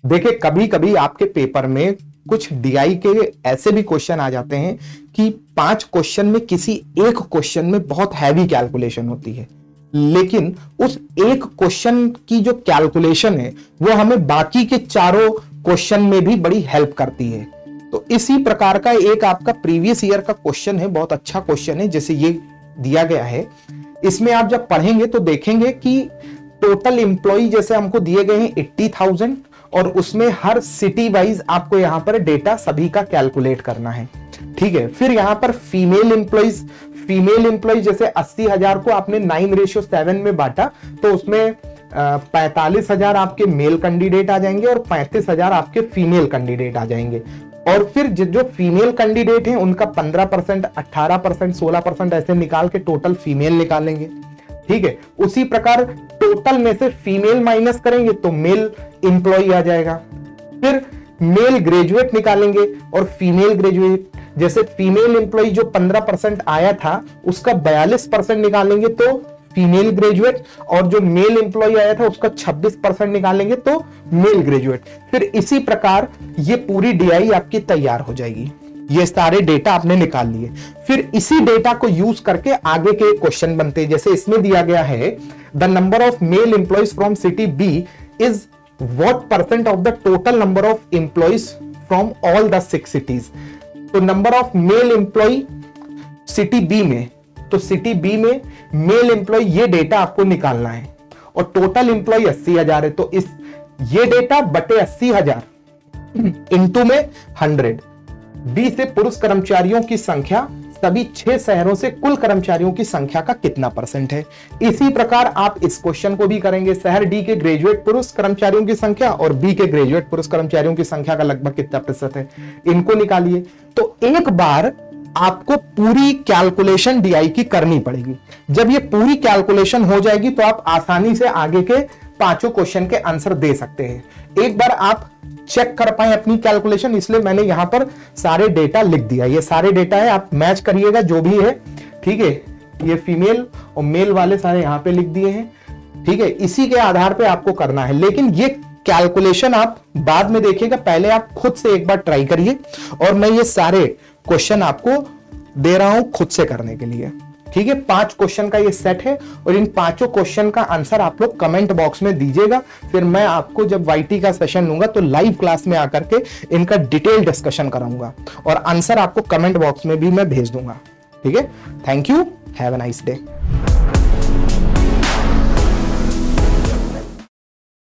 देखिए कभी कभी आपके पेपर में कुछ डीआई के ऐसे भी क्वेश्चन आ जाते हैं कि 5 क्वेश्चन में किसी एक क्वेश्चन में बहुत हैवी कैलकुलेशन होती है, लेकिन उस एक क्वेश्चन की जो कैलकुलेशन है वो हमें बाकी के चारों क्वेश्चन में भी बड़ी हेल्प करती है। तो इसी प्रकार का एक आपका प्रीवियस ईयर का क्वेश्चन है, बहुत अच्छा क्वेश्चन है, जैसे ये दिया गया है। इसमें आप जब पढ़ेंगे तो देखेंगे कि टोटल एम्प्लॉय जैसे हमको दिए गए हैं 80,000 और उसमें हर सिटी वाइज आपको यहां पर डेटा सभी का कैलकुलेट करना है। ठीक है, फिर यहां पर फीमेल एम्प्लॉय जैसे 80,000 को आपने 9:7 में बांटा, तो उसमें 45,000 आपके मेल कैंडिडेट आ जाएंगे और 35,000 आपके फीमेल कैंडिडेट आ जाएंगे। और फिर जो फीमेल कैंडिडेट हैं उनका 15%, 18%, 16% ऐसे निकाल के टोटल फीमेल निकालेंगे। ठीक है, उसी प्रकार टोटल में से फीमेल माइनस करेंगे तो मेल एम्प्लॉय आ जाएगा। फिर मेल ग्रेजुएट निकालेंगे और फीमेल ग्रेजुएट, जैसे फीमेल एम्प्लॉय जो 15% आया था उसका 42% निकालेंगे तो फीमेल ग्रेजुएट, और जो मेल एम्प्लॉय आया था उसका 26% निकालेंगे तो मेल ग्रेजुएट। फिर इसी प्रकार ये पूरी डीआई आपकी तैयार हो जाएगी। ये सारे डेटा आपने निकाल लिए। फिर इसी डेटा को यूज करके आगे के क्वेश्चन बनते हैं। जैसे इसमें दिया गया है the number of male employees from city B is what percent of the total number of employees from all the 6 cities. तो number of male employee city B में, तो सिटी बी में मेल एम्प्लॉय ये data आपको निकालना है और total employ 80,000 है, तो इस ये डेटा बटे 80,000 इंटू में 100। बी से पुरुष कर्मचारियों की संख्या सभी 6 शहरों से कुल कर्मचारियों की संख्या का कितना परसेंट है। इसी प्रकार आप इस क्वेश्चन को भी करेंगे। शहर डी के ग्रेजुएट पुरुष कर्मचारियों की संख्या और बी के ग्रेजुएट पुरुष कर्मचारियों की संख्या का लगभग कितना प्रतिशत है, इनको निकालिए। तो एक बार आपको पूरी कैलकुलेशन डीआई की करनी पड़ेगी। जब ये पूरी कैलकुलेशन हो जाएगी तो आप आसानी से आगे के 5 क्वेश्चन के आंसर दे सकते हैं। एक बार आप चेक कर पाए अपनी कैलकुलेशन, इसलिए मैंने यहां पर सारे डेटा लिख दिया। ये सारे डेटा है, आप मैच करिएगा जो भी है। ठीक है, ये फीमेल और मेल वाले सारे यहां पे लिख दिए हैं। ठीक है, इसी के आधार पे आपको करना है, लेकिन ये कैलकुलेशन आप बाद में देखिएगा, पहले आप खुद से एक बार ट्राई करिए। और मैं ये सारे क्वेश्चन आपको दे रहा हूं खुद से करने के लिए। ठीक है, 5 क्वेश्चन का ये सेट है और इन 5 क्वेश्चन का आंसर आप लोग कमेंट बॉक्स में दीजिएगा। फिर मैं आपको जब वाईटी का सेशन लूंगा तो लाइव क्लास में आकर के इनका डिटेल डिस्कशन कराऊंगा और आंसर आपको कमेंट बॉक्स में भी मैं भेज दूंगा। ठीक है, thank you, have a nice day.